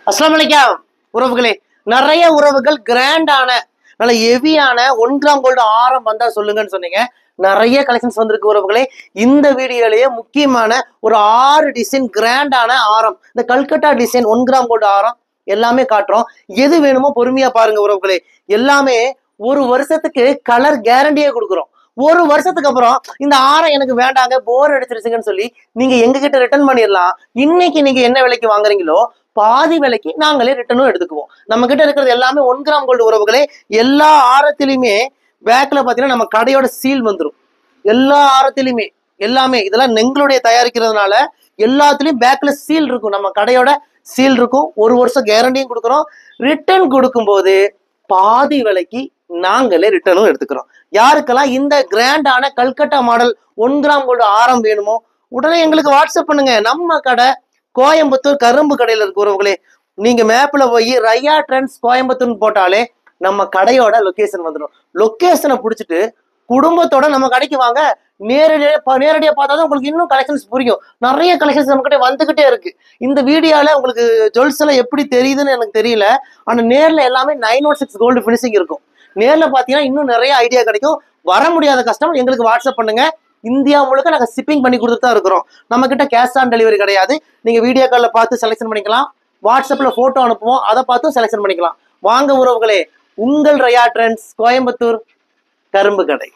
அஸ்ஸலாமு அலைக்கும் உறவுகளே. நிறைய உறவுகள் கிராண்டான நல்ல ஹெவியான 1 கிராம் கோல்டு ஆரம் வந்தா சொல்லுங்கன்னு சொன்னீங்க. நிறைய கலெக்ஷன்ஸ் வந்திருக்கு உறவுகளே. இந்த வீடியோலயே முக்கியமான ஒரு 6 டிசைன் கிராண்டான ஆரம், இந்த கல்கட்டா டிசைன் 1 கிராம் கோல்டு ஆரம் எல்லாமே காட்டுறோம். எது வேணுமோ பொறுமையா பாருங்க உறவுகளே. எல்லாமே ஒரு வருஷத்துக்கு கலர் கேரண்டியே கொடுக்குறோம். ஒரு வருஷத்துக்கு அப்புறம் இந்த ஆரம் எனக்கு வேண்டாங்க, போர் அடிச்சிருச்சுங்கன்னு சொல்லி நீங்க எங்க கிட்ட ரிட்டர்ன் பண்ணிடலாம். இன்னைக்கு நீங்க என்ன விலைக்கு வாங்குறீங்களோ பாதி விலைக்கு நாங்களே ரிட்டர்னும் எடுத்துக்குவோம். நம்ம கிட்ட இருக்கிறது எல்லாமே 1 கிராம் கோல்டு உறவுகளே. எல்லா ஆரத்திலுமே பேக்ல பாத்தீங்கன்னா நம்ம கடையோட சீல் வந்துடும். எல்லா ஆரத்திலுமே எல்லாமே இதெல்லாம் எங்களுடைய தயாரிக்கிறதுனால எல்லாத்துலயும் பேக்ல சீல் இருக்கும். நம்ம கடையோட சீல் இருக்கும். ஒரு வருஷம் கேரண்டியும் கொடுக்குறோம். ரிட்டர்ன் கொடுக்கும்போது பாதி விலைக்கு நாங்களே ரிட்டர்னும் எடுத்துக்கிறோம். யாருக்கெல்லாம் இந்த கிராண்டான கல்கட்டா மாடல் 1 கிராம் கோல்டு ஆரம் வேணுமோ உடனே எங்களுக்கு வாட்ஸ்அப் பண்ணுங்க. நம்ம கடை கோயம்புத்தூர் கரும்பு கடையில இருக்கிறவங்களே. நீங்க மேப்ல போய் ரையா ட்ரெண்ட்ஸ் கோயம்புத்தூர்னு போட்டாலே நம்ம கடையோட லொகேஷன் வந்துடும். லொகேஷனை பிடிச்சிட்டு குடும்பத்தோட நம்ம கடைக்கு வாங்க. நேரடியா பார்த்தாதான் உங்களுக்கு இன்னும் கலெக்ஷன்ஸ் புரியும். நிறைய கலெக்ஷன்ஸ் நம்ம கிட்ட வந்துகிட்டே இருக்கு. இந்த வீடியோல உங்களுக்கு ஜுவல்ஸ் எல்லாம் எப்படி தெரியுதுன்னு எனக்கு தெரியல. ஆனா நேர்ல எல்லாமே 916 கோல்டு பினிஷிங் இருக்கும். நேர்ல பாத்தீங்கன்னா இன்னும் நிறைய ஐடியா கிடைக்கும். வர முடியாத கஸ்டமர் எங்களுக்கு வாட்ஸ்அப் பண்ணுங்க. இந்தியா முழுக்க நாங்க ஷிப்பிங் பண்ணி கொடுத்துட்டு தான் இருக்கிறோம். நம்ம கிட்ட கேஷ் ஆன் டெலிவரி கிடையாது. நீங்க வீடியோ கால்ல பார்த்து செலக்ஷன் பண்ணிக்கலாம். வாட்ஸ்அப்ல போட்டோ அனுப்புவோம், அதை பார்த்து செலக்ஷன் பண்ணிக்கலாம். வாங்க உறவுகளே, உங்கள் ரையா ட்ரெண்ட்ஸ் கோயம்புத்தூர் கரும்பு கடை.